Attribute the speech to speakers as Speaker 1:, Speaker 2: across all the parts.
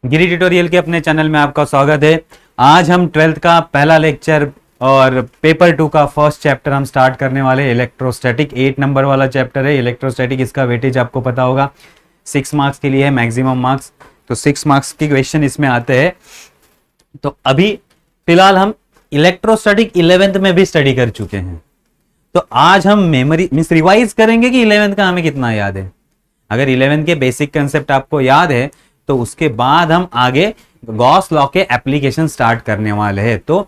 Speaker 1: गिरी tutorial के अपने channel में आपका स्वागत है। आज हम 12th का पहला लेक्चर और पेपर 2 का फर्स्ट चैप्टर हम स्टार्ट करने वाले हैं। इलेक्ट्रोस्टैटिक 8 नंबर वाला चैप्टर है इलेक्ट्रोस्टैटिक। इसका वेटेज आपको पता होगा 6 मार्क्स के लिए है, मैक्सिमम मार्क्स। तो 6 मार्क्स के क्वेश्चन इसमें आते हैं। तो अभी फिलहाल हम इलेक्ट्रोस्टैटिक 11th में भी स्टडी कर चुके हैं। तो आज हम मेमोरी मींस रिवाइज करेंगे कि 11th का हमें कितना याद है। अगर 11th के बेसिक कंसेप्ट आपको याद है तो उसके बाद हम आगे गॉस लॉ के एप्लीकेशन स्टार्ट करने वाले हैं। तो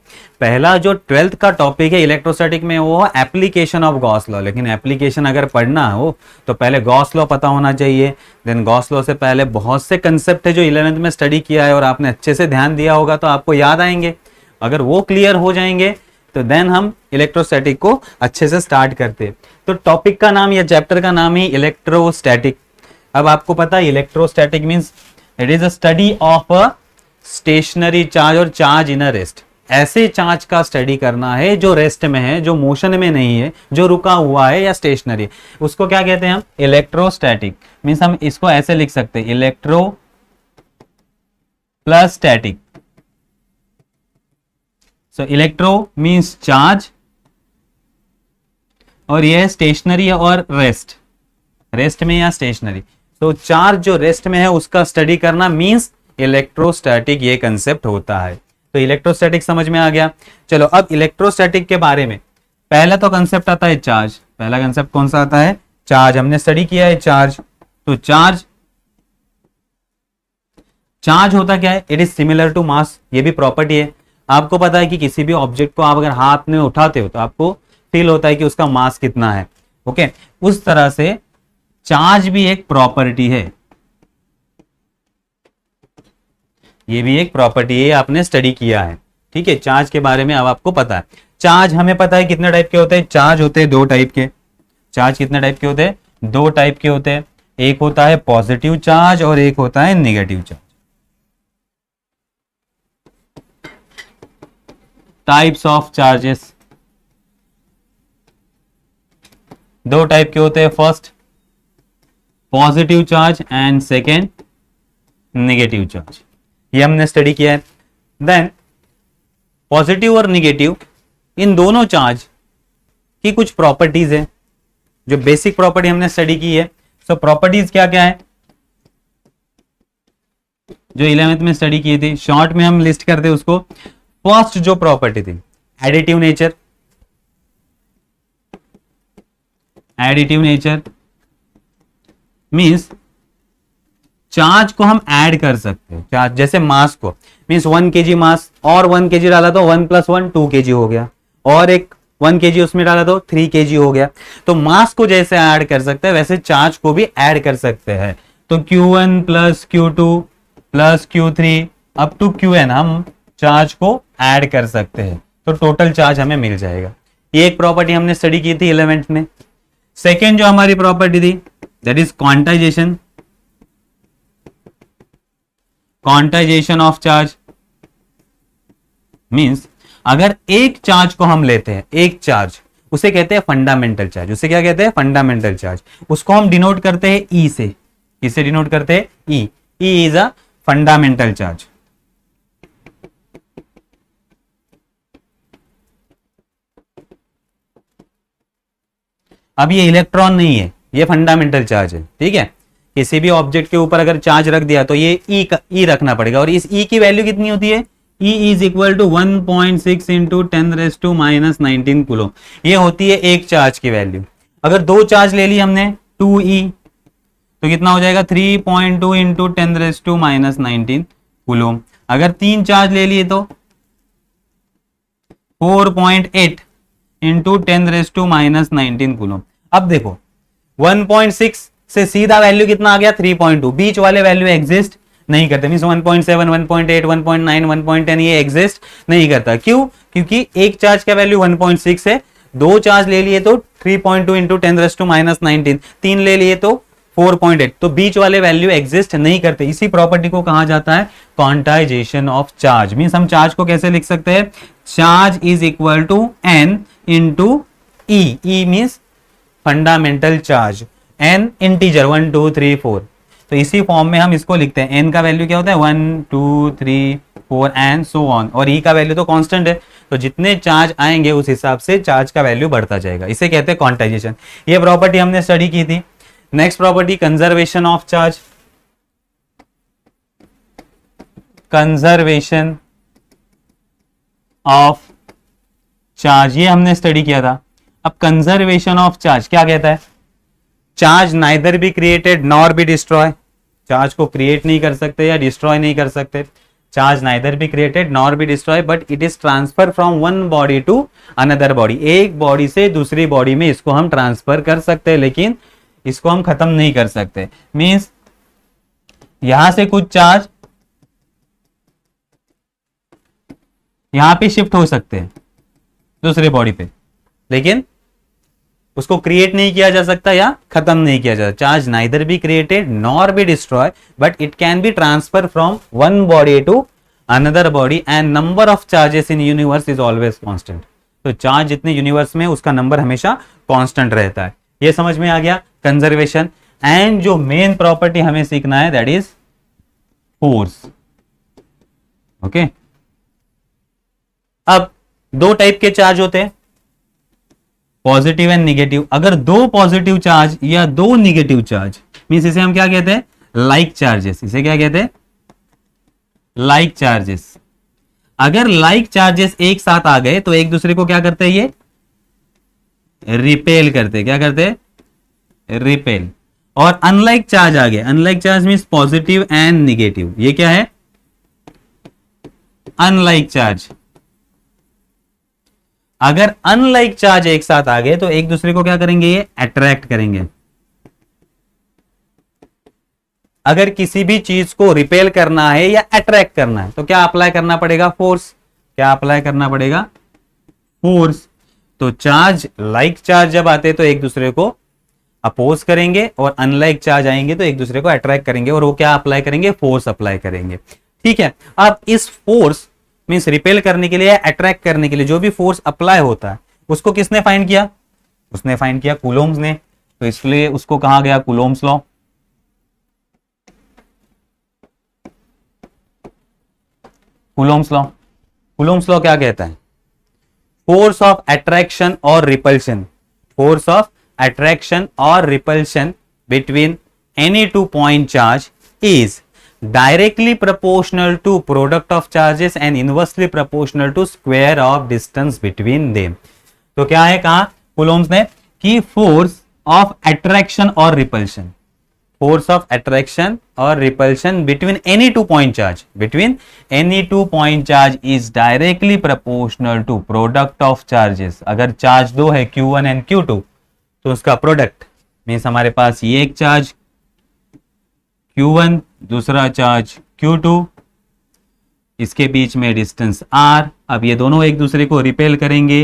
Speaker 1: पहला जो 12th का टॉपिक है इलेक्ट्रोस्टैटिक में वो है एप्लीकेशन ऑफ गॉस लॉ। लेकिन एप्लीकेशन अगर पढ़ना हो तो पहले गॉस लॉ पता होना चाहिए। देन गॉस लॉ से पहले बहुत से कंसेप्ट है जो 11th में स्टडी किया है और आपने अच्छे से ध्यान दिया होगा तो आपको याद आएंगे। अगर वो क्लियर हो जाएंगे तो देन हम इलेक्ट्रोस्टैटिक को अच्छे से स्टार्ट करते हैं। तो टॉपिक का नाम या चैप्टर का नाम ही इलेक्ट्रोस्टैटिक। अब आपको पता है electrostatic means it is a study of a stationary charge और चार्ज इन अ रेस्ट। ऐसे चार्ज का स्टडी करना है जो रेस्ट में है, जो मोशन में नहीं है, जो रुका हुआ है या स्टेशनरी, उसको क्या कहते हैं हम? इलेक्ट्रोस्टैटिक। मींस हम इसको ऐसे लिख सकते हैं इलेक्ट्रो प्लस स्टैटिक। सो इलेक्ट्रो मींस चार्ज और यह स्टेशनरी और रेस्ट, रेस्ट में या स्टेशनरी। तो चार्ज जो रेस्ट में है उसका स्टडी करना मींस इलेक्ट्रोस्टैटिक, ये कंसेप्ट होता है। तो इलेक्ट्रोस्टैटिक समझ में आ गया। चलो अब इलेक्ट्रोस्टैटिक के बारे में पहला तो कंसेप्ट आता है चार्ज। पहला कंसेप्ट कौन सा आता है? चार्ज। हमने स्टडी किया है चार्ज। तो चार्ज होता क्या है? It is similar to mass. ये भी प्रॉपर्टी है। आपको पता है कि किसी भी ऑब्जेक्ट को आप अगर हाथ में उठाते हो तो आपको फील होता है कि उसका मास कितना है। ओके, उस तरह से चार्ज भी एक प्रॉपर्टी है। ये भी एक प्रॉपर्टी है, आपने स्टडी किया है। ठीक है, चार्ज के बारे में अब आपको पता है। चार्ज हमें पता है कितने टाइप के होते हैं। चार्ज होते हैं दो टाइप के। चार्ज कितने टाइप के होते हैं? दो टाइप के होते हैं। एक होता है पॉजिटिव चार्ज और एक होता है negative charge. Types of charges दो टाइप के होते हैं। First positive charge and second negative charge. ये हमने स्टडी किया है। देन पॉजिटिव और नेगेटिव इन दोनों चार्ज की कुछ प्रॉपर्टीज है जो बेसिक प्रॉपर्टी हमने स्टडी की है। सो प्रॉपर्टीज क्या क्या है जो 11th में स्टडी की थी? शॉर्ट में हम लिस्ट करते हैं उसको। फर्स्ट जो प्रॉपर्टी थी additive nature. Additive nature means charge को हम ऐड कर सकते हैं। चार्ज जैसे मास को मींस 1 kg मास और 1 kg डाला तो 1 + 1 2 kg हो गया, और एक 1 kg उसमें डाला तो 3 kg हो गया। तो मास को जैसे ऐड कर सकते हैं वैसे चार्ज को भी ऐड कर सकते हैं। तो Q1 + Q2 + Q3 up to Qn हम चार्ज को ऐड कर सकते हैं तो टोटल चार्ज हमें मिल जाएगा। ये एक प्रॉपर्टी हमने स्टडी की थी 11th में। सेकेंड जो हमारी प्रॉपर्टी थी that is quantization. Quantization of charge means अगर एक चार्ज को हम लेते हैं, एक चार्ज, उसे कहते हैं फंडामेंटल चार्ज। उसे क्या कहते हैं? Fundamental charge. उसको हम डिनोट करते हैं ई से। किससे डिनोट करते हैं? E. E is a fundamental charge. अब ये इलेक्ट्रॉन नहीं है, ये फंडामेंटल चार्ज है। ठीक है, किसी भी ऑब्जेक्ट के ऊपर अगर चार्ज रख दिया तो ये ई रखना पड़ेगा। और इस ई की वैल्यू कितनी होती है? E is equal to 1.6 into 10⁻⁻19 coulomb. ये होती है एक चार्ज की वैल्यू। अगर दो चार्ज ले ली हमने 2e तो कितना हो जाएगा? 3.2 इंटू 10⁻⁻19 कूलम। अगर तीन चार्ज ले लिए तो 4.8 इंटू 10⁻⁻19 कूलम। अब देखो 1.6 से सीधा वैल्यू कितना आ गया? 3.2। बीच वाले वैल्यू एग्जिस्ट नहीं करते। मींस 1.7 1.8 1.9 1.10 ये एग्जिस्ट नहीं करता। क्यों? क्योंकि एक चार्ज का वैल्यू 1.6 है। दो चार्ज ले लिए तो 3.2 इंटू 10⁻⁻19, तीन ले लिए तो 4.8। तो बीच वाले वैल्यू एग्जिस्ट नहीं करते। इसी प्रॉपर्टी को कहा जाता है क्वांटाइजेशन ऑफ चार्ज। मींस हम चार्ज को कैसे लिख सकते हैं? Charge is equal to n into e. E means fundamental charge, n integer 1 2 3 4। तो इसी फॉर्म में हम इसको लिखते हैं। एन का वैल्यू क्या होता है 1 2 3 4 एंड सो ऑन, और ई का वैल्यू तो कांस्टेंट है, तो जितने चार्ज आएंगे उस हिसाब से चार्ज का वैल्यू बढ़ता जाएगा। इसे कहते हैं क्वांटाइजेशन। ये प्रॉपर्टी हमने स्टडी की थी। Next property conservation of charge. Conservation of charge ये हमने स्टडी किया था। अब कंजर्वेशन ऑफ चार्ज क्या कहता है? Charge neither be created nor be destroy. Charge को क्रिएट नहीं कर सकते या डिस्ट्रॉय नहीं कर सकते। Charge neither be created nor be destroy but it is transfer from one body to another body. एक बॉडी से दूसरी बॉडी में इसको हम ट्रांसफर कर सकते हैं, लेकिन इसको हम खत्म नहीं कर सकते। मींस यहां से कुछ चार्ज यहां पे शिफ्ट हो सकते हैं दूसरे बॉडी पे, लेकिन उसको क्रिएट नहीं किया जा सकता या खत्म नहीं किया जा सकता। Charge neither be created nor be destroy but it can be transfer from one body to another body and number of charges in universe is always constant. तो चार्ज जितने यूनिवर्स में उसका नंबर हमेशा कांस्टेंट रहता है। ये समझ में आ गया कंजर्वेशन। एंड जो मेन प्रॉपर्टी हमें सीखना है दैट इज फोर्स। ओके, अब दो टाइप के चार्ज होते हैं, पॉजिटिव एंड निगेटिव। अगर दो पॉजिटिव चार्ज या दो निगेटिव चार्ज, मींस इसे हम क्या कहते हैं? Like charges. इसे क्या कहते हैं? Like charges. अगर लाइक चार्जेस एक साथ आ गए तो एक दूसरे को क्या करते हैं? ये रिपेल करते हैं। क्या करते हैं? रिपेल। और अनलाइक चार्ज आ गए। Unlike charge means positive and negative. ये क्या है? Unlike charge. अगर अनलाइक चार्ज एक साथ आ गए तो एक दूसरे को क्या करेंगे? ये अट्रैक्ट करेंगे। अगर किसी भी चीज को रिपेल करना है या अट्रैक्ट करना है तो क्या अप्लाई करना पड़ेगा? फोर्स। क्या अप्लाई करना पड़ेगा? फोर्स। तो चार्ज लाइक चार्ज जब आते हैं तो एक दूसरे को अपोज करेंगे, और अनलाइक चार्ज आएंगे तो एक दूसरे को अट्रैक्ट करेंगे, और वो क्या अप्लाई करेंगे? फोर्स अप्लाई करेंगे। ठीक है, अब इस फोर्स मींस रिपेल करने के लिए या अट्रैक्ट करने के लिए जो भी फोर्स अप्लाई होता है उसको किसने फाइंड किया? उसने फाइंड किया कूलोम्स ने। तो इसलिए उसको कहा गया कूलोम्स लॉ। कूलोम्स लॉ। कूलोम्स लॉ क्या कहता है? फोर्स ऑफ अट्रैक्शन और रिपल्शन, फोर्स ऑफ अट्रैक्शन और repulsion between any two point charge is directly proportional to product of charges and inversely proportional to square of distance between them। तो क्या है कहा Coulomb's ने कि फोर्स ऑफ अट्रैक्शन और repulsion, force of attraction और repulsion between any two point charge, between any two point charge is directly proportional to product of charges. अगर charge दो है Q1 एंड Q2 तो उसका प्रोडक्ट मीन्स हमारे पास ये एक चार्ज Q1, दूसरा चार्ज Q2, इसके बीच में डिस्टेंस R। अब ये दोनों एक दूसरे को रिपेल करेंगे,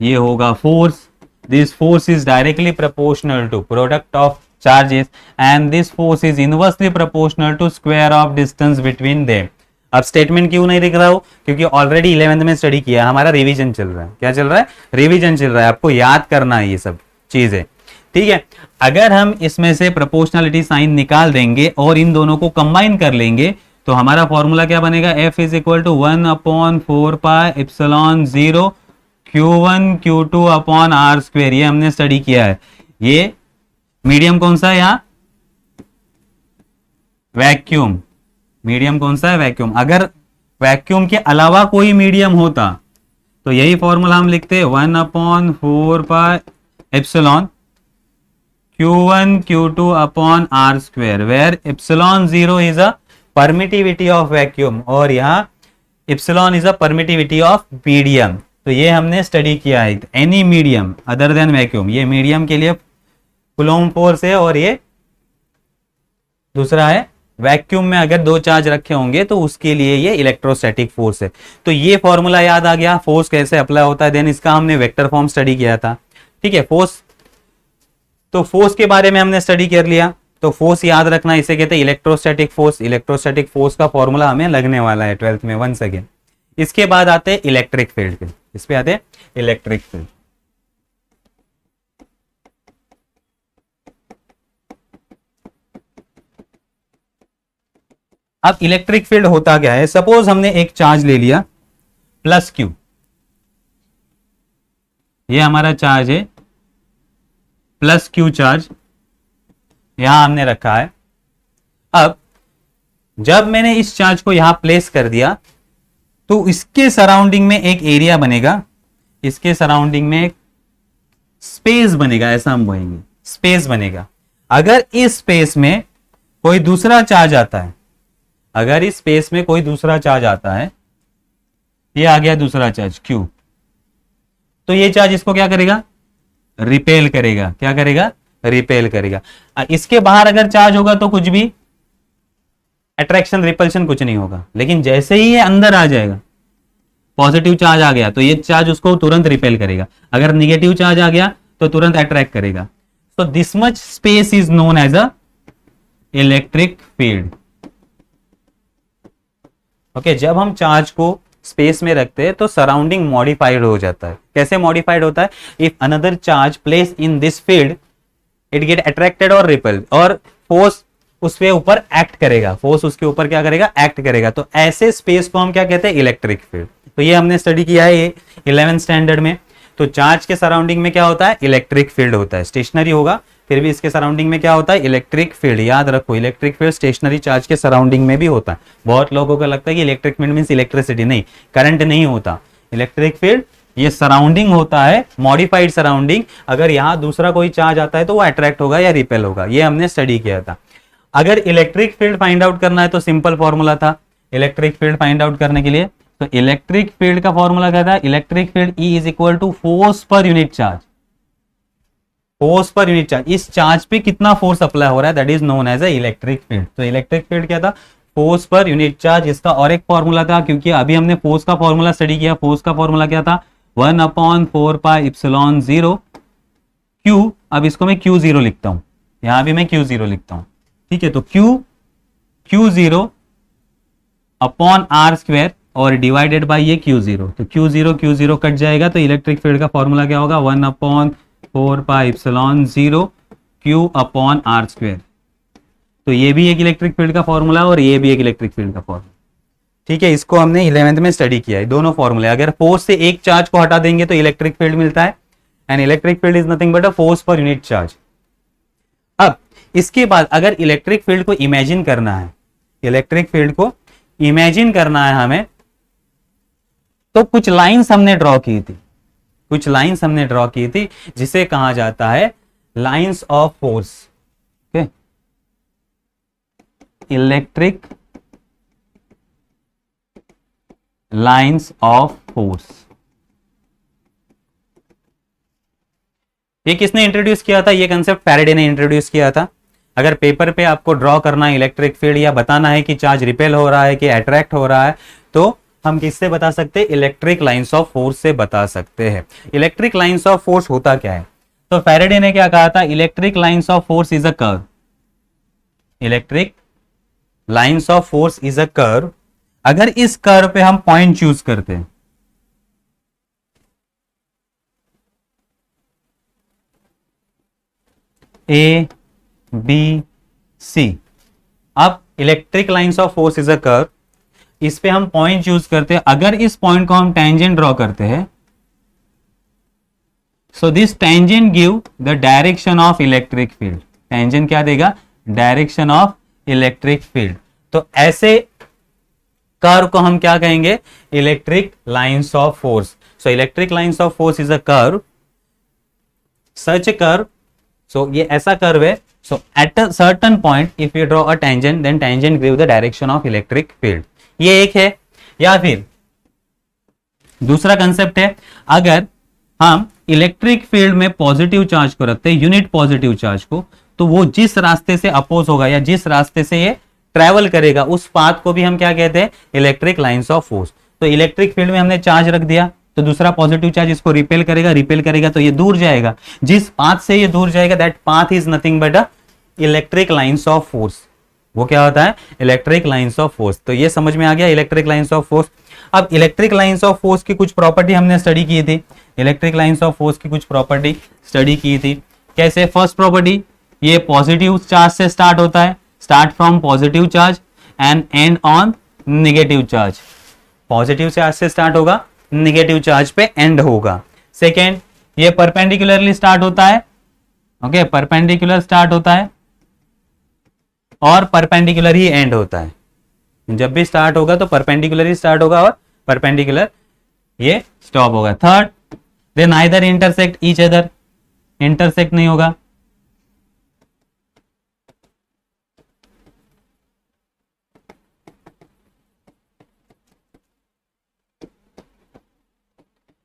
Speaker 1: ये होगा force. This force is directly proportional to product of charges and this force is inversely proportional to square of distance between them. अब स्टेटमेंट क्यों नहीं दिख रहा हो? क्योंकि ऑलरेडी 11th में स्टडी किया, हमारा रिवीजन चल रहा है। क्या चल रहा है? रिवीजन चल रहा है। आपको याद करना है ये सब चीजें। ठीक है, अगर हम इसमें से प्रोपोर्शनलिटी साइन निकाल देंगे और इन दोनों को कंबाइन कर लेंगे तो हमारा फॉर्मूला क्या बनेगा? F is equal to 1/4 pi epsilon 0 Q1 Q2 upon R square. ये हमने स्टडी किया है। ये मीडियम कौन सा है यहाँ? वैक्यूम। मीडियम कौन सा है? वैक्यूम। अगर वैक्यूम के अलावा कोई मीडियम होता तो यही फॉर्मूला हम लिखते 1/4 pi epsilon Q1 Q2 upon R square where epsilon 0 is a permittivity of vacuum और यहाँ epsilon is a permittivity of medium। तो ये हमने स्टडी किया है। Any medium other than vacuum, ये मीडियम के लिए कूलोम्ब फोर्स है और ये दूसरा है वैक्यूम में अगर दो चार्ज रखे होंगे तो उसके लिए ये इलेक्ट्रोस्टैटिक फोर्स है। तो ये फॉर्मूला याद आ गया, फोर्स कैसे अप्लाई होता है। देन इसका हमने वेक्टर फॉर्म स्टडी किया था। ठीक है, फोर्स, तो फोर्स के बारे में हमने स्टडी कर लिया। तो फोर्स याद रखना, इसे कहते हैं इलेक्ट्रोस्टैटिक फोर्स। इलेक्ट्रोस्टैटिक फोर्स का फॉर्मूला हमें लगने वाला है 12th में वंस अगेन। इसके बाद आते हैं इलेक्ट्रिक फील्ड पे। इस पे आते हैं इलेक्ट्रिक फील्ड। अब इलेक्ट्रिक फील्ड होता क्या है, सपोज हमने एक चार्ज ले लिया प्लस क्यू, ये हमारा चार्ज है प्लस क्यू चार्ज यहां हमने रखा है। अब जब मैंने इस चार्ज को यहां प्लेस कर दिया तो इसके सराउंडिंग में एक एरिया बनेगा, इसके सराउंडिंग में एक स्पेस बनेगा, ऐसा हम बोलेंगे स्पेस बनेगा। अगर इस स्पेस में कोई दूसरा चार्ज आता है, अगर इस स्पेस में कोई दूसरा चार्ज आता है, ये आ गया दूसरा चार्ज Q, तो ये चार्ज इसको क्या करेगा, रिपेल करेगा। क्या करेगा, रिपेल करेगा। इसके बाहर अगर चार्ज होगा तो कुछ भी अट्रैक्शन रिपल्शन कुछ नहीं होगा, लेकिन जैसे ही ये अंदर आ जाएगा, पॉजिटिव चार्ज आ गया तो ये चार्ज उसको तुरंत रिपेल करेगा, अगर निगेटिव चार्ज आ गया तो तुरंत अट्रैक्ट करेगा। तो this much space is known as a electric field. Okay, जब हम चार्ज को स्पेस में रखते हैं तो सराउंडिंग मॉडिफाइड हो जाता है। कैसे मॉडिफाइड होता है, if another charge place in this field it get attracted और रिपेल्ड, और फोर्स उसके ऊपर एक्ट करेगा, फोर्स उसके ऊपर क्या करेगा, एक्ट करेगा। तो ऐसे स्पेस को हम क्या कहते हैं, इलेक्ट्रिक फील्ड। तो ये हमने स्टडी किया है ये 11th स्टैंडर्ड में। तो चार्ज के सराउंडिंग में क्या होता है, इलेक्ट्रिक फील्ड होता है। स्टेशनरी होगा फिर भी इसके सराउंडिंग में क्या होता है, इलेक्ट्रिक फील्ड। याद रखो, इलेक्ट्रिक फील्ड स्टेशनरी चार्ज के सराउंडिंग में भी होता है। बहुत लोगों को लगता है कि इलेक्ट्रिक फील्ड मींस इलेक्ट्रिसिटी, नहीं, करंट नहीं होता। इलेक्ट्रिक फील्ड ये सराउंडिंग होता है, मॉडिफाइड सराउंडिंग। अगर यहाँ दूसरा कोई चार्ज आता है तो वो अट्रैक्ट होगा या रिपेल होगा, ये हमने स्टडी किया था। अगर इलेक्ट्रिक फील्ड फाइंड आउट करना है तो सिंपल फॉर्मूला था इलेक्ट्रिक फील्ड फाइंड आउट करने के लिए। तो इलेक्ट्रिक फील्ड का फॉर्मूला क्या था, electric field E is equal to force per unit charge. Force per unit charge, इस चार्ज पे कितना फोर्स अप्लाई हो रहा है, that is known as a electric field. तो इलेक्ट्रिक फील्ड क्या था, फोर्स पर यूनिट चार्ज। इसका और एक फॉर्मूला था, क्योंकि अभी हमने फोर्स का फॉर्मूला स्टडी किया। फोर्स का फॉर्मूला क्या था, 1/4πε0 Q। अब इसको मैं Q0 लिखता हूं, यहां भी मैं Q0 लिखता हूं, ठीक है। तो Q0 अपॉन R² और डिवाइडेड बाय ये Q0। तो Q0 कट जाएगा, तो इलेक्ट्रिक फील्ड का फॉर्मूला क्या होगा, 1/4πε0 Q अपॉन R²। तो ये भी एक इलेक्ट्रिक फील्ड का फॉर्मूला और ये भी एक इलेक्ट्रिक फील्ड का फॉर्मूला, ठीक है। इसको हमने 11th में स्टडी किया है, दोनों फॉर्मूले। अगर फोर्स से एक चार्ज को हटा देंगे तो इलेक्ट्रिक फील्ड मिलता है, and electric field is nothing but a force per unit charge. अब इसके बाद अगर इलेक्ट्रिक फील्ड को इमेजिन करना है, इलेक्ट्रिक फील्ड को इमेजिन करना है हमें, तो कुछ लाइंस हमने ड्रॉ की थी, कुछ लाइंस हमने ड्रॉ की थी जिसे कहा जाता है lines of force. Okay, electric lines of force. ये किसने इंट्रोड्यूस किया था, ये कंसेप्ट फैराडे ने इंट्रोड्यूस किया था। अगर पेपर पे आपको ड्रॉ करना है इलेक्ट्रिक फील्ड या बताना है कि चार्ज रिपेल हो रहा है कि अट्रैक्ट हो रहा है, तो हम किससे बता सकते हैं, इलेक्ट्रिक लाइंस ऑफ फोर्स से बता सकते हैं। इलेक्ट्रिक लाइंस ऑफ फोर्स होता क्या है, तो फैराडे ने क्या कहा था, electric lines of force is a curve. Electric lines of force is a curve. अगर इस कर्व पे हम पॉइंट चूज करते हैं, A B C, अब electric lines of force is a curve, इस पे हम पॉइंट चूज करते हैं। अगर इस पॉइंट को हम टेंजेंट ड्रॉ करते हैं, so this tangent give the direction of electric field. Tangent क्या देगा, डायरेक्शन ऑफ इलेक्ट्रिक फील्ड। तो ऐसे कर्व को हम क्या कहेंगे, electric lines of force. So electric lines of force is a curve, such a curve. So ये ऐसा कर्व है, so at a certain point if you draw a tangent, then tangent give the direction of electric field. ये एक है। या फिर दूसरा concept है, अगर हम इलेक्ट्रिक फील्ड में पॉजिटिव चार्ज को रखते हैं, यूनिट पॉजिटिव चार्ज को, तो वो जिस रास्ते से अपोज होगा या जिस रास्ते से ये ट्रेवल करेगा, उस पाथ को भी हम क्या कहते हैं, इलेक्ट्रिक लाइंस ऑफ फोर्स। तो इलेक्ट्रिक फील्ड में हमने चार्ज रख दिया, तो दूसरा पॉजिटिव चार्ज इसको रिपेल करेगा, रिपेल करेगा तो ये दूर जाएगा। जिस पाथ से ये दूर जाएगा, that path is nothing but a electric lines of force. वो क्या होता है, इलेक्ट्रिक लाइंस ऑफ फोर्स। तो ये समझ में आ गया, इलेक्ट्रिक लाइंस ऑफ फोर्स। अब इलेक्ट्रिक लाइंस ऑफ फोर्स की कुछ प्रॉपर्टी हमने स्टडी की थी, इलेक्ट्रिक लाइंस ऑफ फोर्स की कुछ प्रॉपर्टी स्टडी की थी। कैसे, फर्स्ट प्रॉपर्टी, ये पॉजिटिव चार्ज से स्टार्ट होता है, start from positive charge, and and on negative charge. Positive charge से स्टार्ट होगा, नेगेटिव चार्ज पे एंड होगा। सेकेंड, ये परपेंडिकुलरली स्टार्ट होता है, ओके, परपेंडिकुलर स्टार्ट होता है और परपेंडिकुलर ही एंड होता है। जब भी स्टार्ट होगा तो परपेंडिकुलर ही स्टार्ट होगा और परपेंडिकुलर ये स्टॉप होगा। Third, they neither intersect each other, intersect नहीं होगा।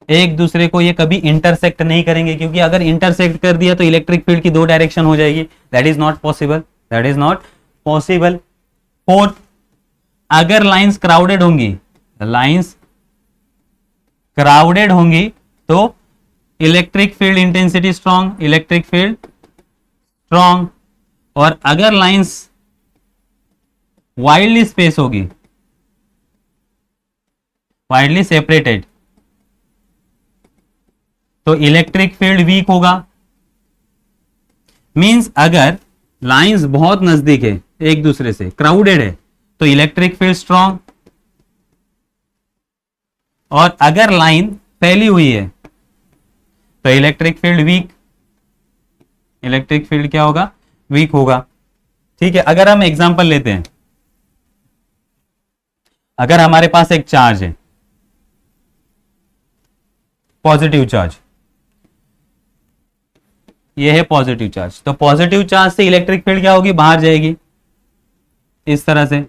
Speaker 1: एक दूसरे को ये कभी इंटरसेक्ट नहीं करेंगे, क्योंकि अगर इंटरसेक्ट कर दिया तो इलेक्ट्रिक फील्ड की दो डायरेक्शन हो जाएगी। That is not possible, that is not possible. Fourth, अगर लाइंस क्राउडेड होंगी, लाइंस क्राउडेड होंगी तो electric field intensity strong, electric field strong. और अगर लाइंस वाइडली स्पेस होगी, वाइडली सेपरेटेड, तो इलेक्ट्रिक फील्ड वीक होगा। मींस अगर लाइंस बहुत नजदीक है एक दूसरे से, क्राउडेड है, तो इलेक्ट्रिक फील्ड स्ट्रॉन्ग। और अगर लाइन फैली हुई है तो electric field weak, electric field क्या होगा, वीक होगा। ठीक है, अगर हम एग्जांपल लेते हैं, अगर हमारे पास एक चार्ज है, पॉजिटिव चार्ज, ये है पॉजिटिव चार्ज, तो पॉजिटिव चार्ज से इलेक्ट्रिक फील्ड क्या होगी, बाहर जाएगी इस तरह से।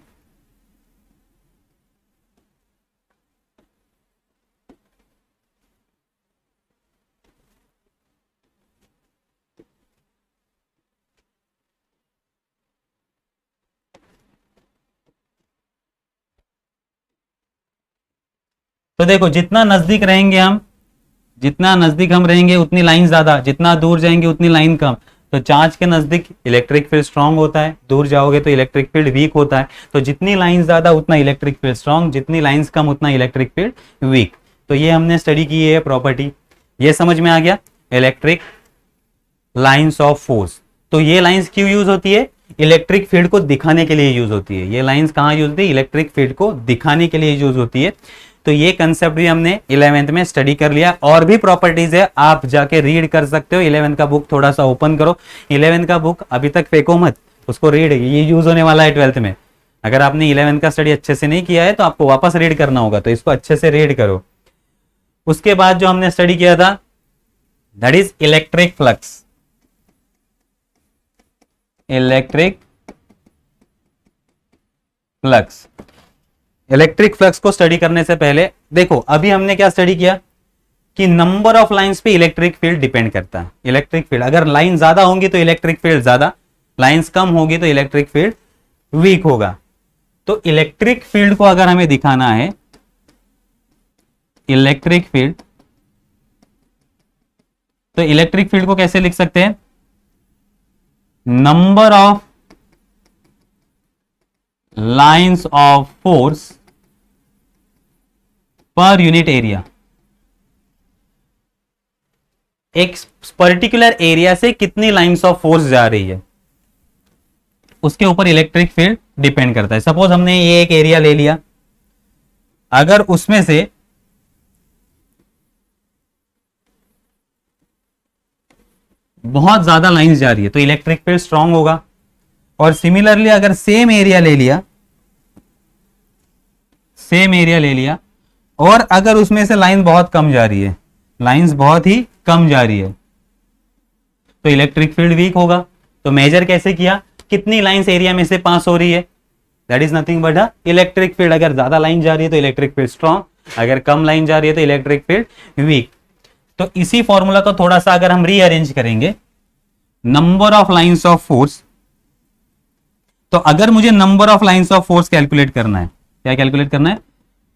Speaker 1: तो देखो, जितना नजदीक रहेंगे हम, जितना नजदीक हम रहेंगे उतनी लाइन ज्यादा, जितना दूर जाएंगे उतनी लाइन कम। तो चार्ज के नजदीक इलेक्ट्रिक फील्ड स्ट्रांग होता है, दूर जाओगे तो इलेक्ट्रिक फील्ड वीक होता है। तो जितनी लाइन ज्यादा उतना इलेक्ट्रिक फील्ड स्ट्रांग, जितनी लाइंस कम उतना इलेक्ट्रिक फील्ड वीक। तो ये हमने स्टडी की है प्रॉपर्टी, ये समझ में आ गया। इलेक्ट्रिक लाइंस ऑफ फोर्स, तो ये लाइंस क्यों यूज होती है, इलेक्ट्रिक फील्ड को दिखाने के लिए यूज होती है। ये लाइंस कहाँ यूज होती है, इलेक्ट्रिक फील्ड को दिखाने के लिए यूज होती है। तो ये कंसेप्ट भी हमने 11th में स्टडी कर लिया। और भी प्रॉपर्टीज है, आप जाके रीड कर सकते हो। 11th का बुक थोड़ा सा ओपन करो, 11th का बुक अभी तक फेंको मत, उसको रीड, ये यूज होने वाला है 12th में। अगर आपने 11th का स्टडी अच्छे से नहीं किया है तो आपको वापस रीड करना होगा, तो इसको अच्छे से रीड करो। उसके बाद जो हमने स्टडी किया था, that is electric flux. Electric flux, electric flux को स्टडी करने से पहले देखो, अभी हमने क्या स्टडी किया कि नंबर ऑफ लाइंस पे इलेक्ट्रिक फील्ड डिपेंड करता है। इलेक्ट्रिक फील्ड अगर लाइन ज्यादा होंगी तो इलेक्ट्रिक फील्ड ज्यादा, लाइंस कम होगी तो इलेक्ट्रिक फील्ड वीक होगा। तो इलेक्ट्रिक फील्ड को अगर हमें दिखाना है, इलेक्ट्रिक फील्ड, तो इलेक्ट्रिक फील्ड को कैसे लिख सकते हैं, number of lines of force per unit area. एक पर्टिकुलर एरिया से कितनी लाइंस ऑफ फोर्स जा रही है उसके ऊपर इलेक्ट्रिक फील्ड डिपेंड करता है। सपोज हमने ये एक एरिया ले लिया, अगर उसमें से बहुत ज्यादा लाइंस जा रही है तो इलेक्ट्रिक फील्ड स्ट्रांग होगा। और सिमिलरली अगर सेम एरिया ले लिया, सेम एरिया ले लिया, और अगर उसमें से लाइन बहुत कम जा रही है, लाइंस बहुत ही कम जा रही है, तो इलेक्ट्रिक फील्ड वीक होगा। तो मेजर कैसे किया, कितनी लाइंस एरिया में से पास हो रही है, that is nothing but a electric field. अगर ज्यादा लाइन जा रही है तो इलेक्ट्रिक फील्ड स्ट्रॉन्ग, अगर कम लाइन जा रही है तो इलेक्ट्रिक फील्ड वीक। तो इसी फॉर्मूला को थोड़ा सा अगर हम रीअरेंज करेंगे, number of lines of force, तो अगर मुझे number of lines of force calculate करना है, क्या कैलकुलेट करना है,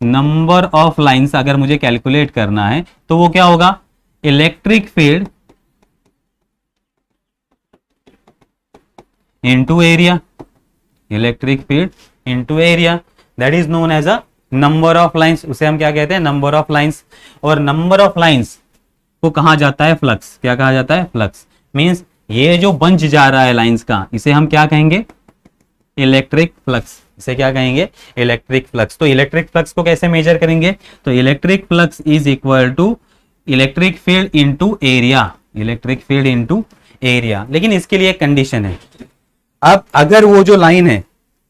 Speaker 1: नंबर ऑफ लाइंस अगर मुझे कैलकुलेट करना है तो वो क्या होगा, electric field into area, electric field into area, that is known as a number of lines. उसे हम क्या कहते हैं, नंबर ऑफ लाइंस। और नंबर ऑफ लाइंस को कहा जाता है फ्लक्स। क्या कहा जाता है, फ्लक्स। मींस ये जो बंच जा रहा है लाइंस का, इसे हम क्या कहेंगे, इलेक्ट्रिक फ्लक्स। इसे क्या कहेंगे, इलेक्ट्रिक फ्लक्स। तो इलेक्ट्रिक फ्लक्स को कैसे मेजर करेंगे, तो electric flux is equal to electric field into area, electric field into area. लेकिन इसके लिए एक कंडीशन है, अब अगर वो जो लाइन है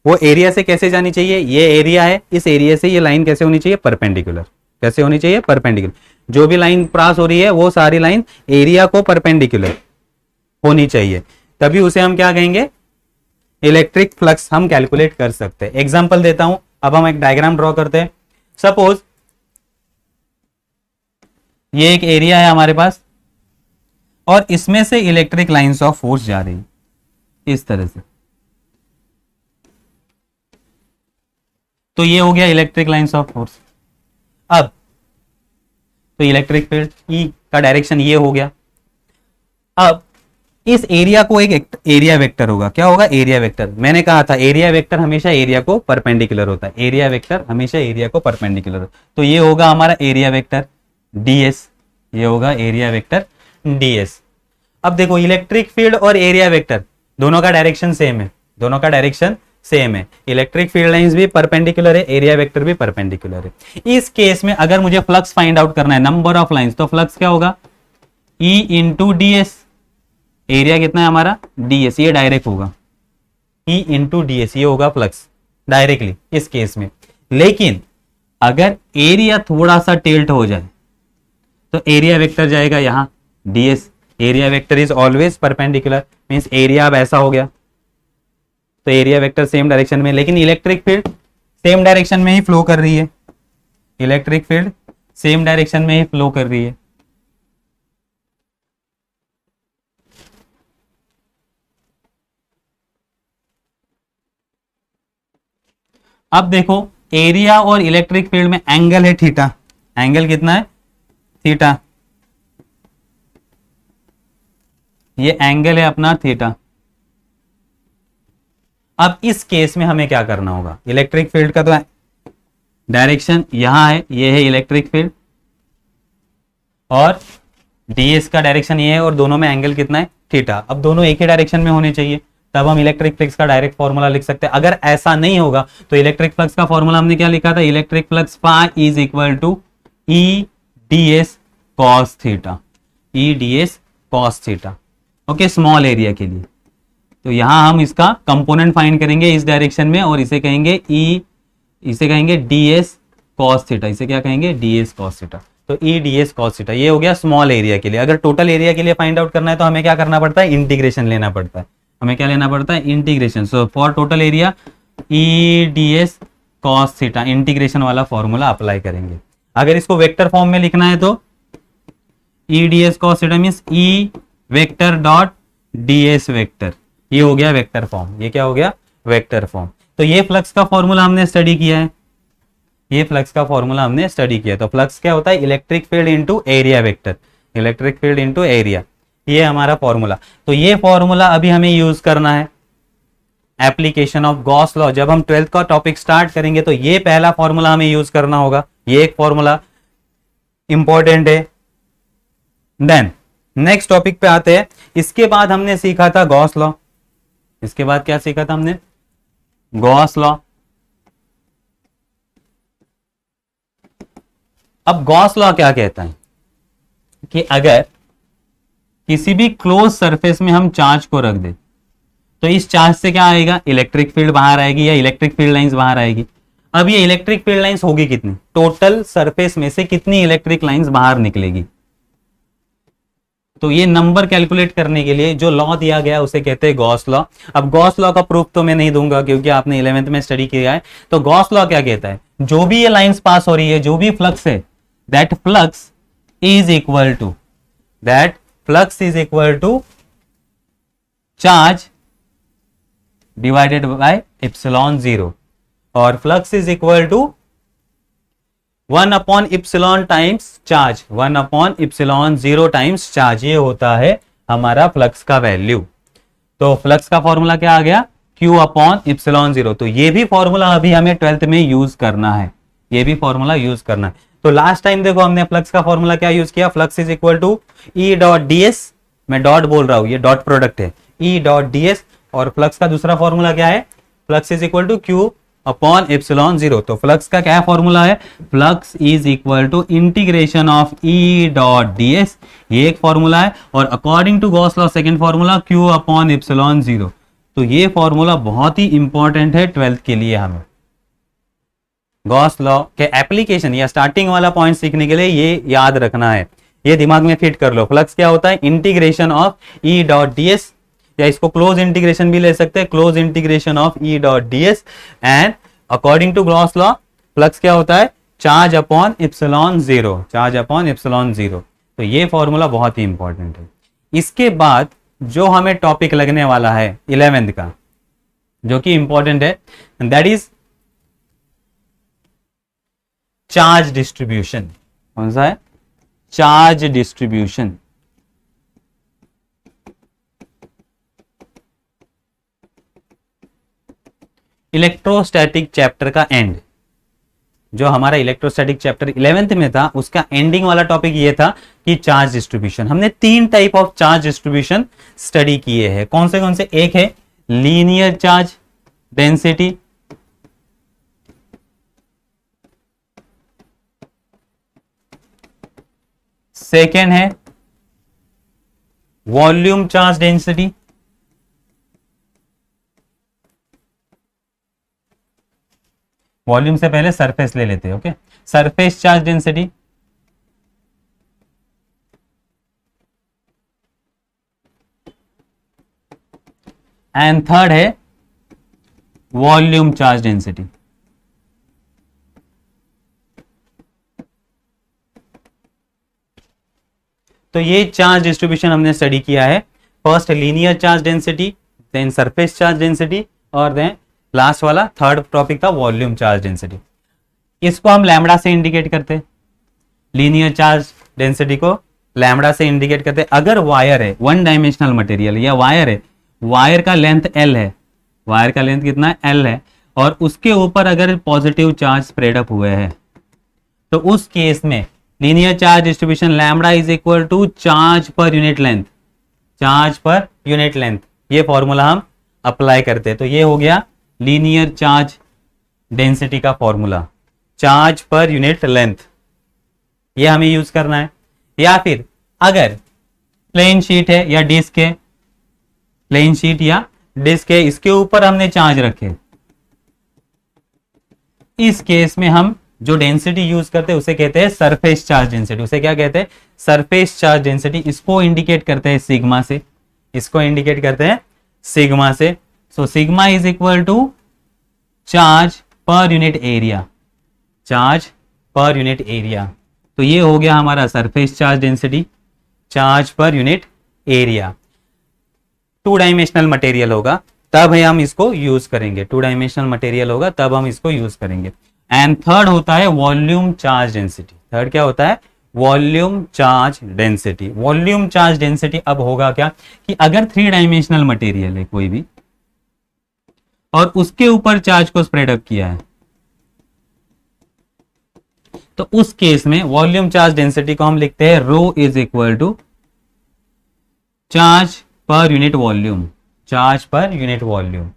Speaker 1: वो एरिया से कैसे जानी चाहिए, ये एरिया है, इस एरिया से ये लाइन कैसे होनी चाहिए, परपेंडिकुलर। कैसे होनी चाहिए, परपेंडिकुलर। जो भी लाइन क्रॉस हो रही है वो सारी लाइन एरिया को परपेंडिकुलर होनी चाहिए, तभी उसे हम क्या कहेंगे, इलेक्ट्रिक फ्लक्स हम कैलकुलेट कर सकते हैं। एग्जांपल देता हूं, अब हम एक डायग्राम ड्रॉ करते हैं। सपोज ये एक एरिया है हमारे पास और इसमें से इलेक्ट्रिक लाइंस ऑफ फोर्स जा रही है इस तरह से, तो ये हो गया इलेक्ट्रिक लाइंस ऑफ फोर्स। अब तो इलेक्ट्रिक फील्ड ई का डायरेक्शन ये हो गया। अब इस एरिया को एक एरिया वेक्टर होगा, क्या होगा, एरिया वेक्टर। मैंने कहा था एरिया वेक्टर हमेशा एरिया को परपेंडिकुलर होता है, एरिया वेक्टर हमेशा एरिया को परपेंडिकुलर होता है। तो ये होगा हमारा एरिया वेक्टर ds, ये होगा एरिया वेक्टर ds। अब देखो इलेक्ट्रिक फील्ड और एरिया वेक्टर दोनों का डायरेक्शन सेम है, दोनों का डायरेक्शन सेम है। इलेक्ट्रिक फील्ड लाइंस भी परपेंडिकुलर है, एरिया वेक्टर भी परपेंडिकुलर है। इस केस में अगर मुझे फ्लक्स फाइंड आउट करना है, नंबर ऑफ लाइंस, तो फ्लक्स क्या होगा, E इंटू ds। एरिया कितना है हमारा, ds, ये डायरेक्ट होगा, E इंटू ds, ये होगा फ्लक्स डायरेक्टली इस केस में। लेकिन अगर एरिया थोड़ा सा टिल्ट हो जाए तो एरिया वेक्टर जाएगा यहां ds। Area vector is always perpendicular, means area अब ऐसा हो गया, तो एरिया वेक्टर सेम डायरेक्शन में, लेकिन इलेक्ट्रिक फील्ड सेम डायरेक्शन में ही फ्लो कर रही है, इलेक्ट्रिक फील्ड सेम डायरेक्शन में ही फ्लो कर रही है। अब देखो एरिया और इलेक्ट्रिक फील्ड में एंगल है थीटा, एंगल कितना है, थीटा, ये एंगल है अपना थीटा। अब इस केस में हमें क्या करना होगा, इलेक्ट्रिक फील्ड का तो डायरेक्शन यहां है, ये है इलेक्ट्रिक फील्ड, और ds का डायरेक्शन ये है, और दोनों में एंगल कितना है, थीटा। अब दोनों एक ही डायरेक्शन में होने चाहिए, तब हम इलेक्ट्रिक फ्लक्स का डायरेक्ट फॉर्मूला लिख सकते हैं। अगर ऐसा नहीं होगा तो इलेक्ट्रिक फ्लक्स का फॉर्मूला हमने क्या लिखा था, electric flux phi is equal to e ds cos theta, e ds cos theta. Okay, small area के लिए। तो यहां हम इसका कंपोनेंट फाइंड करेंगे इस डायरेक्शन में, और इसे कहेंगे इसे कहेंगे ds cos थीटा, इसे क्या कहेंगे, ds cos थीटा। तो ई ds cos थीटा ये हो गया स्मॉल एरिया के लिए। अगर टोटल एरिया के लिए फाइंड आउट करना है तो हमें क्या करना पड़ता है, इंटीग्रेशन लेना पड़ता है, हमें क्या लेना पड़ता है, integration. So for total area E ds cos theta, integration वाला फॉर्मूला अप्लाई करेंगे। अगर इसको वेक्टर फॉर्म में लिखना है तो ई ds cos theta means E vector dot ds vector, ये हो गया वेक्टर फॉर्म, ये क्या हो गया, वेक्टर फॉर्म। तो ये फ्लक्स का फॉर्मूला हमने स्टडी किया है, ये फ्लक्स का फॉर्मूला हमने स्टडी किया। तो फ्लक्स क्या होता है, electric field into area vector, electric field into area, ये हमारा फॉर्मूला। तो ये फॉर्मूला अभी हमें यूज करना है एप्लीकेशन ऑफ गॉस लॉ। जब हम 12th का टॉपिक स्टार्ट करेंगे तो ये पहला फॉर्मूला हमें यूज करना होगा, ये एक फॉर्मूला इंपॉर्टेंट है। देन नेक्स्ट टॉपिक पे आते हैं। इसके बाद हमने सीखा था गॉस लॉ, इसके बाद क्या सीखा था हमने, गॉस लॉ। अब गॉस लॉ क्या कहता है कि अगर किसी भी क्लोज सरफेस में हम चार्ज को रख दे तो इस चार्ज से क्या आएगा, इलेक्ट्रिक फील्ड बाहर आएगी या इलेक्ट्रिक फील्ड लाइंस बाहर आएगी। अब ये इलेक्ट्रिक फील्ड लाइंस होगी कितनी, टोटल सरफेस में से कितनी इलेक्ट्रिक लाइंस बाहर निकलेगी। तो ये नंबर कैलकुलेट करने के लिए जो लॉ दिया गया उसे कहते हैं गॉस लॉ। अब गॉस लॉ का प्रूफ तो मैं नहीं दूंगा क्योंकि आपने 11th में स्टडी किया है। तो गॉस लॉ क्या कहता है, जो भी ये लाइंस पास हो रही है, जो भी फ्लक्स है, that flux is equal to charge divided by epsilon 0, और flux is equal to 1 upon epsilon times charge, 1 upon epsilon 0 times charge, ये होता है हमारा फ्लक्स का वैल्यू। तो फ्लक्स का फॉर्मूला क्या आ गया, Q अपॉन इप्सिलॉन 0। तो ये भी फॉर्मूला अभी हमें 12th में यूज करना है, ये भी फॉर्मूला यूज करना है। तो लास्ट टाइम देखो हमने फ्लक्स का फॉर्मूला क्या यूज किया, flux is equal to e dot ds, मैं डॉट बोल रहा हूं, ये डॉट प्रोडक्ट है, ई डॉट ds, और फ्लक्स का दूसरा फॉर्मूला क्या है, flux is equal to Q upon epsilon zero. तो फ्लक्स का क्या फॉर्मूला है, flux is equal to integration of e dot d s, ये एक फॉर्मूला है। और according to Gauss law second formula q upon epsilon zero. तो ये फॉर्मूला बहुत ही इंपॉर्टेंट है 12th के लिए। हमें गॉस लॉ के एप्लीकेशन या स्टार्टिंग वाला पॉइंट सीखने के लिए ये याद रखना है, ये दिमाग में फिट कर लो। फ्लक्स क्या होता है, integration of e dot d s, या इसको क्लोज इंटीग्रेशन भी ले सकते हैं, close integration of e dot d s. And according to Gauss law flux क्या होता है, charge upon epsilon zero, charge upon epsilon zero. तो ये फॉर्मूला बहुत ही इंपॉर्टेंट है। इसके बाद जो हमें टॉपिक लगने वाला है 11th का, जो कि इंपॉर्टेंट है, दैट इज चार्ज डिस्ट्रीब्यूशन। कौन सा है, चार्ज डिस्ट्रीब्यूशन। इलेक्ट्रोस्टैटिक चैप्टर का एंड, जो हमारा इलेक्ट्रोस्टैटिक चैप्टर 11th में था, उसका एंडिंग वाला टॉपिक ये था कि चार्ज डिस्ट्रीब्यूशन। हमने 3 type of charge distribution study किए हैं। कौन से, एक है लीनियर चार्ज डेंसिटी, सेकेंड है वॉल्यूम चार्ज डेंसिटी, वॉल्यूम से पहले सरफेस ले लेते हैं, okay, surface charge density, and third है वॉल्यूम चार्ज डेंसिटी। तो ये चार्ज डिस्ट्रीब्यूशन हमने स्टडी किया है। First linear charge density, then surface charge density, और देन लास्ट वाला थर्ड टॉपिक था वॉल्यूम चार्ज डेंसिटी। इसको हम लैम्बडा से इंडिकेट करते हैं, लीनियर चार्ज डेंसिटी को लैम्बडा से इंडिकेट करते हैं। अगर वायर है, वन डायमेंशनल मटेरियल या वायर है, वायर का लेंथ एल है, वायर का लेंथ कितना है, एल है, और उसके ऊपर अगर पॉजिटिव चार्ज स्प्रेड अप हुए हैं, तो उस केस में linear charge distribution lambda is equal to charge per unit length, charge per unit length, ये फॉर्मूला हम अप्लाई करते हैं। तो ये हो गया लीनियर चार्ज डेंसिटी का formula, charge per unit length, ये हमें यूज करना है। या फिर अगर प्लेन शीट है या डिस्क है, प्लेन शीट या डिस्क है, इसके ऊपर हमने चार्ज रखे, इस केस में हम जो डेंसिटी यूज करते हैं उसे कहते हैं सरफेस चार्ज डेंसिटी। उसे क्या कहते हैं, सरफेस चार्ज डेंसिटी। इसको इंडिकेट करते हैं सिग्मा से, इसको इंडिकेट करते हैं सिग्मा से। So sigma is equal to charge per unit area, charge per unit area. तो ये हो गया हमारा surface charge density, charge per unit area. 2 dimensional material होगा तब हम इसको यूज करेंगे, 2 डायमेंशनल मटेरियल होगा तब हम इसको यूज करेंगे। एंड थर्ड होता है वॉल्यूम चार्ज डेंसिटी। थर्ड क्या होता है, volume charge density. Volume charge density अब होगा क्या कि अगर 3 डायमेंशनल मटेरियल है कोई भी और उसके ऊपर चार्ज को स्प्रेड अप किया है, तो उस केस में वॉल्यूम चार्ज डेंसिटी को हम लिखते हैं rho is equal to charge per unit volume, charge per unit volume.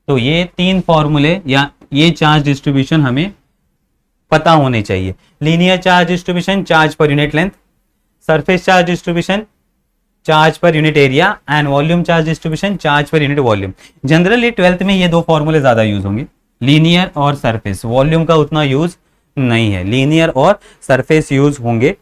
Speaker 1: तो ये 3 फॉर्मूले या ये चार्ज डिस्ट्रीब्यूशन हमें पता होने चाहिए। Linear charge distribution charge per unit length, surface charge distribution charge per unit area, and volume charge distribution charge per unit volume. Generally 12th में ये 2 फॉर्मूले ज्यादा यूज होंगे, लीनियर और सरफेस। वॉल्यूम का उतना यूज नहीं है, लीनियर और सरफेस यूज होंगे,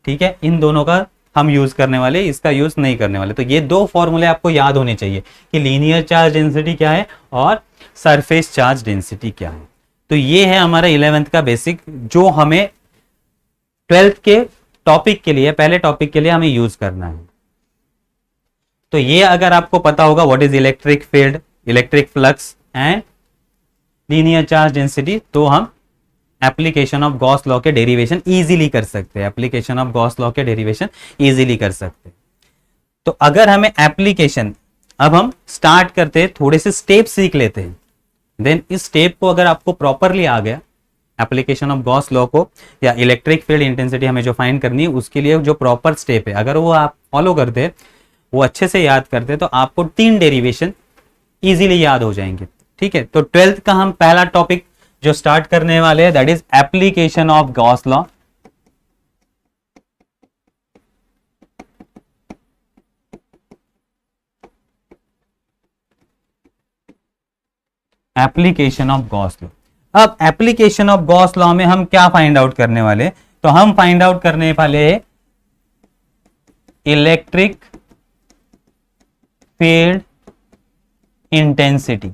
Speaker 1: ठीक है, इन दोनों का हम यूज करने वाले, इसका यूज नहीं करने वाले। तो ये 2 फॉर्मूले आपको याद होने चाहिए कि लीनियर चार्ज डेंसिटी क्या है और सरफेस चार्ज डेंसिटी क्या है। तो ये है हमारा 11th का बेसिक, जो हमें 12th के टॉपिक के लिए, पहले टॉपिक के लिए हमें यूज करना है। तो ये अगर आपको पता होगा what is electric field, electric flux and linear charge density, तो हम एप्लीकेशन ऑफ गॉस लॉ के डेरिवेशन इजीली कर सकते हैं, एप्लीकेशन ऑफ गॉस लॉ के डेरिवेशन इजीली कर सकते हैं। तो अगर हमें एप्लीकेशन, अब हम स्टार्ट करते हैं, थोड़े से स्टेप सीख लेते हैं, देन इस स्टेप को अगर आपको प्रॉपरली आ गया, एप्लीकेशन ऑफ गॉस लॉ को या इलेक्ट्रिक फील्ड इंटेंसिटी हमें जो फाइंड करनी है उसके लिए जो प्रॉपर स्टेप है, अगर वो आप फॉलो करते हैं, वो अच्छे से याद करते हैं, तो आपको 3 डेरिवेशन इजीली याद हो जाएंगे, ठीक है। तो 12th का हम पहला टॉपिक जो स्टार्ट करने वाले हैं that is application of Gauss law. Application of Gauss law. अब एप्लीकेशन ऑफ गॉस लॉ में हम क्या फाइंड आउट करने वाले, तो हम फाइंड आउट करने वाले इलेक्ट्रिक फील्ड इंटेंसिटी,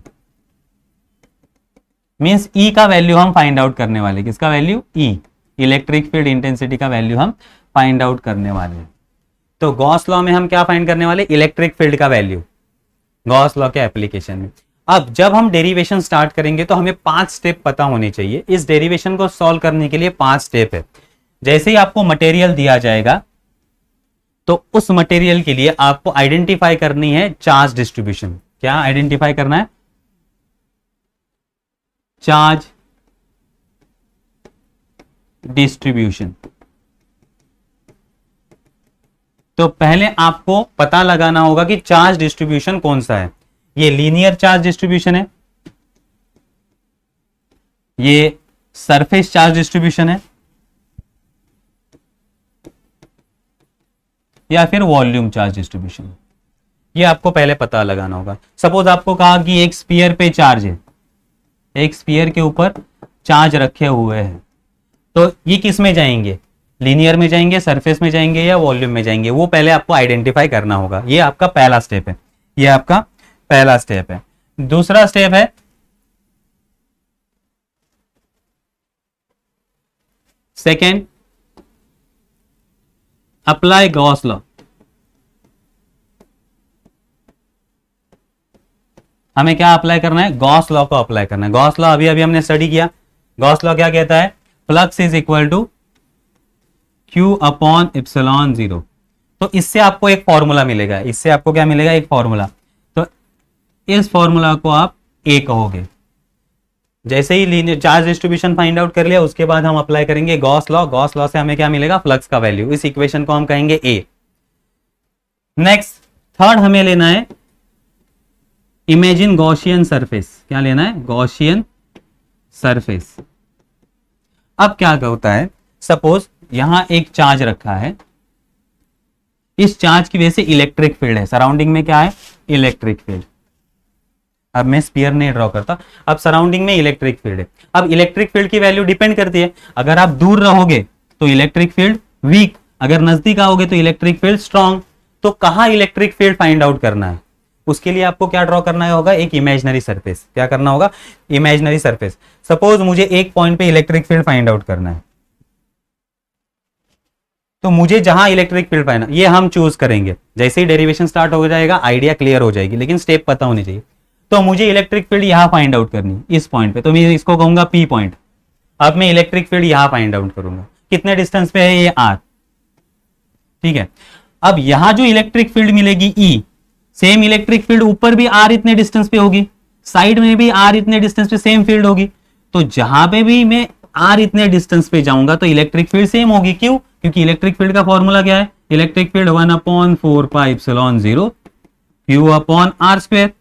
Speaker 1: मींस ई का वैल्यू हम फाइंड आउट करने वाले। किसका वैल्यू? ई, इलेक्ट्रिक फील्ड इंटेंसिटी का वैल्यू हम फाइंड आउट करने वाले। तो गॉस लॉ में हम क्या फाइंड करने वाले? इलेक्ट्रिक फील्ड का वैल्यू, गॉस लॉ के एप्लीकेशन में। अब जब हम डेरिवेशन स्टार्ट करेंगे तो हमें 5 स्टेप पता होने चाहिए। इस डेरिवेशन को सॉल्व करने के लिए 5 स्टेप है। जैसे ही आपको मटेरियल दिया जाएगा तो उस मटेरियल के लिए आपको आइडेंटिफाई करनी है चार्ज डिस्ट्रीब्यूशन। क्या आइडेंटिफाई करना है? Charge distribution. तो पहले आपको पता लगाना होगा कि चार्ज डिस्ट्रीब्यूशन कौन सा है। ये लीनियर चार्ज डिस्ट्रीब्यूशन है, ये सरफेस चार्ज डिस्ट्रीब्यूशन है, या फिर वॉल्यूम चार्ज डिस्ट्रीब्यूशन। ये आपको पहले पता लगाना होगा। सपोज आपको कहा कि एक स्फीयर पे चार्ज है, एक स्फीयर के ऊपर चार्ज रखे हुए हैं, तो ये किस में जाएंगे? लीनियर में जाएंगे, सरफेस में जाएंगे, या वॉल्यूम में जाएंगे? वो पहले आपको आइडेंटिफाई करना होगा। ये आपका पहला स्टेप है, ये आपका पहला स्टेप है। दूसरा स्टेप है सेकेंड, अप्लाई गॉस लॉ। हमें क्या अप्लाई करना है? गॉस लॉ को अप्लाई करना है। गॉस लॉ अभी अभी हमने स्टडी किया। गॉस लॉ क्या कहता है? Flux is equal to q upon epsilon 0। तो इससे आपको एक फॉर्मूला मिलेगा, इससे आपको क्या मिलेगा? एक फॉर्मूला। तो इस फॉर्मूला को आप ए कहोगे। जैसे ही linear charge distribution find out कर लिया, उसके बाद हम अप्लाई करेंगे गॉस लॉ। गॉस लॉ से हमें क्या मिलेगा? फ्लक्स का वैल्यू। इस इक्वेशन को हम कहेंगे ए। नेक्स्ट, थर्ड हमें लेना है इमेजिन गॉसियन सरफेस। क्या लेना है? Gaussian surface. अब क्या होता है, सपोज यहां एक चार्ज रखा है, इस चार्ज की वजह से इलेक्ट्रिक फील्ड है। सराउंडिंग में क्या है? Electric field. अब मैं स्फीयर नहीं ड्रॉ करता, अब सराउंडिंग में इलेक्ट्रिक फील्ड है। अब इलेक्ट्रिक फील्ड की वैल्यू डिपेंड करती है। अगर आप दूर रहोगे तो इलेक्ट्रिक फील्ड वीक, अगर नजदीक आओगे तो इलेक्ट्रिक फील्ड स्ट्रॉन्ग। तो कहां इलेक्ट्रिक फील्ड फाइंड आउट करना है? उसके लिए आपको क्या ड्रॉ करना होगा? एक इमेजिनरी सरफेस। क्या करना होगा? Imaginary surface. सपोज मुझे एक पॉइंट पे इलेक्ट्रिक फील्ड फाइंड आउट करना है, तो मुझे जहां इलेक्ट्रिक फील्ड फाइंड, ये हम चूज करेंगे। जैसे ही डेरिवेशन स्टार्ट हो जाएगा आइडिया क्लियर हो जाएगी, लेकिन स्टेप पता होनी चाहिए। तो मुझे इलेक्ट्रिक फील्ड यहां फाइंड आउट करनी, इस पॉइंट पे, तो मैं इसको कहूंगा पी पॉइंट। अब मैं इलेक्ट्रिक फील्ड यहां फाइंड आउट करूंगा। कितने डिस्टेंस पे है? ये आर। ठीक है। अब यहां जो इलेक्ट्रिक फील्ड मिलेगी ई, सेम इलेक्ट्रिक फील्ड ऊपर भी आर इतने डिस्टेंस पे होगी, साइड में भी आर इतने डिस्टेंस पे सेम फील्ड होगी। तो जहां पे भी मैं आर इतने डिस्टेंस पे जाऊंगा तो इलेक्ट्रिक फील्ड सेम होगी। क्यों? क्योंकि इलेक्ट्रिक फील्ड का फॉर्मूला क्या है? Electric field 1/4πε0 Q upon R square.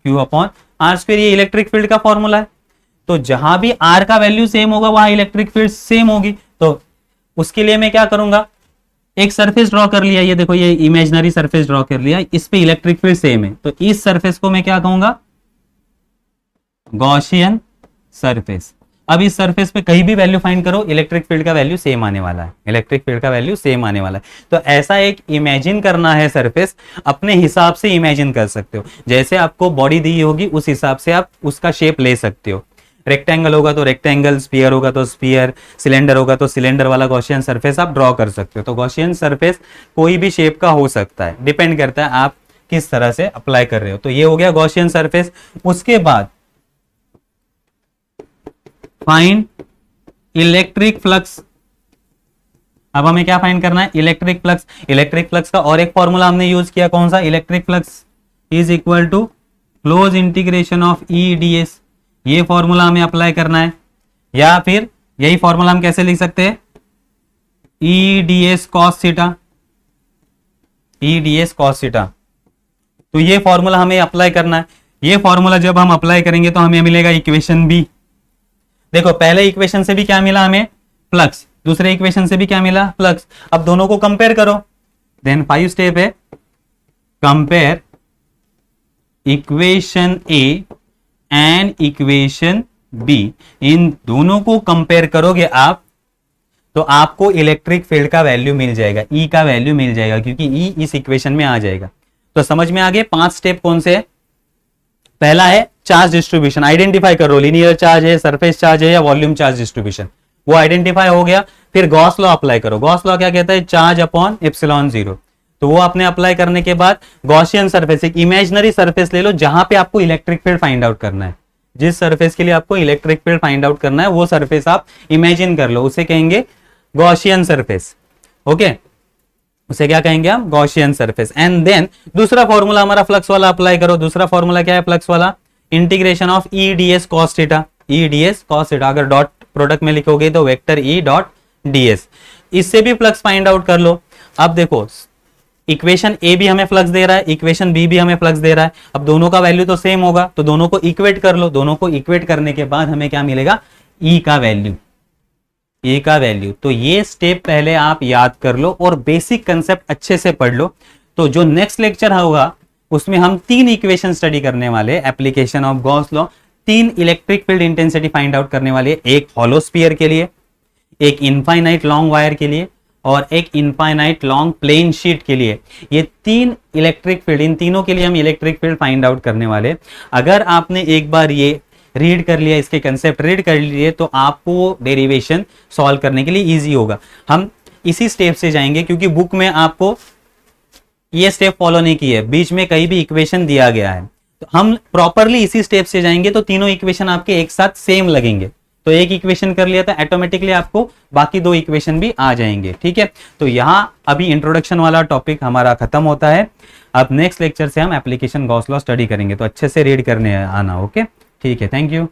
Speaker 1: Q upon R square, ये इलेक्ट्रिक फील्ड का फॉर्मूला है। तो जहां भी आर का वैल्यू सेम होगा वहां इलेक्ट्रिक फील्ड सेम होगी। तो उसके लिए मैं क्या करूंगा? एक सरफेस ड्रॉ कर लिया, ये देखो, ये इमेजिनरी सरफेस ड्रॉ कर लिया, इस पे इलेक्ट्रिक फील्ड सेम है, तो इस सरफेस को मैं क्या कहूंगा? Gaussian surface. अब इस सरफेस पे कहीं भी वैल्यू फाइंड करो, इलेक्ट्रिक फील्ड का वैल्यू सेम आने वाला है। इलेक्ट्रिक फील्ड का वैल्यू सेम आने वाला है। तो ऐसा एक इमेजिन करना है सरफेस, अपने हिसाब से इमेजिन कर सकते हो। जैसे आपको बॉडी दी होगी उस हिसाब से आप उसका शेप ले सकते हो। रेक्टेंगल होगा तो रेक्टेंगल, स्फीयर होगा तो स्फीयर, सिलेंडर होगा तो सिलेंडर वाला गॉसियन सरफेस आप ड्रॉ कर सकते हो। तो गॉसियन सरफेस कोई भी शेप का हो सकता है, डिपेंड करता है आप किस तरह से अप्लाई कर रहे हो। तो ये हो गया गॉसियन सरफेस। उसके बाद फाइंड इलेक्ट्रिक फ्लक्स। अब हमें क्या फाइंड करना है? Electric flux. इलेक्ट्रिक फ्लक्स का और एक फॉर्मूला हमने यूज किया, कौन सा? Electric flux is equal to close integration of e d s. ये फॉर्मूला हमें अप्लाई करना है, या फिर यही फॉर्मूला हम कैसे लिख सकते हैं? ई डी एस कॉस थीटा, ई डी एस कॉस थीटा। तो ये फॉर्मूला हमें अप्लाई करना है। ये फॉर्मूला जब हम अप्लाई करेंगे तो हमें मिलेगा इक्वेशन बी। देखो पहले इक्वेशन से भी क्या मिला हमें, फ्लक्स, दूसरे इक्वेशन से भी क्या मिला, फ्लक्स। अब दोनों को कंपेयर करो, देन 5 स्टेप है, compare equation A and equation B. इन दोनों को कंपेयर करोगे आप तो आपको इलेक्ट्रिक फील्ड का वैल्यू मिल जाएगा, ई का वैल्यू मिल जाएगा, क्योंकि ई इस इक्वेशन में आ जाएगा। तो समझ में आ गए 5 स्टेप कौन से है। पहला है चार्ज डिस्ट्रीब्यूशन, आइडेंटिफाई करो लीनियर चार्ज है, सरफेस चार्ज है या वॉल्यूम चार्ज डिस्ट्रीब्यूशन, वो आइडेंटिफाई हो गया। फिर गॉस लॉ अप्लाई करो। गॉस लॉ क्या कहता है, चार्ज अपॉन एप्सिलॉन जीरो। तो वो आपने अप्लाई करने के बाद गॉसियन सरफेस, एक इमेजिनरी सरफेस ले लो जहां पे आपको इलेक्ट्रिक फील्ड फाइंड आउट करना है। जिस सरफेस के लिए आपको इलेक्ट्रिक फील्ड फाइंड आउट करना है वो सरफेस आप इमेजिन कर लो, उसे कहेंगे गॉसियन सरफेस। ओके, उसे क्या कहेंगे हम, गॉसियन सरफेस। एंड देन दूसरा फॉर्मूला हमारा फ्लक्स वाला अप्लाई करो। दूसरा फॉर्मूला क्या है फ्लक्स वाला, integration of e d S cos theta, E d S cos theta. अगर डॉट प्रोडक्ट में लिखोगे तो vector E dot d S, इससे भी फ्लक्स फाइंड आउट कर लो। अब देखो इक्वेशन ए भी हमें फ्लक्स दे रहा है, इक्वेशन बी भी हमें फ्लक्स दे रहा है। अब दोनों का वैल्यू तो सेम होगा, तो दोनों को इक्वेट कर लो। दोनों को इक्वेट करने के बाद हमें क्या मिलेगा, ई का वैल्यू, ए का वैल्यू। तो ये स्टेप पहले आप याद कर लो और बेसिक कंसेप्ट अच्छे से पढ़ लो। तो जो नेक्स्ट लेक्चर होगा उसमें हम 3 इक्वेशन स्टडी करने वाले, application of Gauss law, 3 electric field intensity find out करने वाले, एक हॉलो स्फीयर के लिए, एक इनफाइनाइट लॉन्ग वायर के लिए और एक इनफाइनाइट लॉन्ग प्लेन शीट के लिए। ये 3 इलेक्ट्रिक फील्ड, इन तीनों के लिए हम इलेक्ट्रिक फील्ड फाइंड आउट करने वाले। अगर आपने एक बार ये रीड कर लिया, इसके कंसेप्ट रीड कर लिए, तो आपको डेरिवेशन सॉल्व करने के लिए इजी होगा। हम इसी स्टेप से जाएंगे क्योंकि बुक में आपको ये स्टेप फॉलो नहीं किए, बीच में कहीं भी इक्वेशन दिया गया है। तो हम प्रॉपरली इसी स्टेप से जाएंगे तो तीनों इक्वेशन आपके एक साथ सेम लगेंगे। तो एक इक्वेशन कर लिया था ऑटोमेटिकली आपको बाकी 2 इक्वेशन भी आ जाएंगे। ठीक है, तो यहां अभी इंट्रोडक्शन वाला टॉपिक हमारा खत्म होता है। अब नेक्स्ट लेक्चर से हम एप्लीकेशन गॉस लॉ स्टडी करेंगे, तो अच्छे से रीड करने आना। ओके, ठीक है, थैंक यू।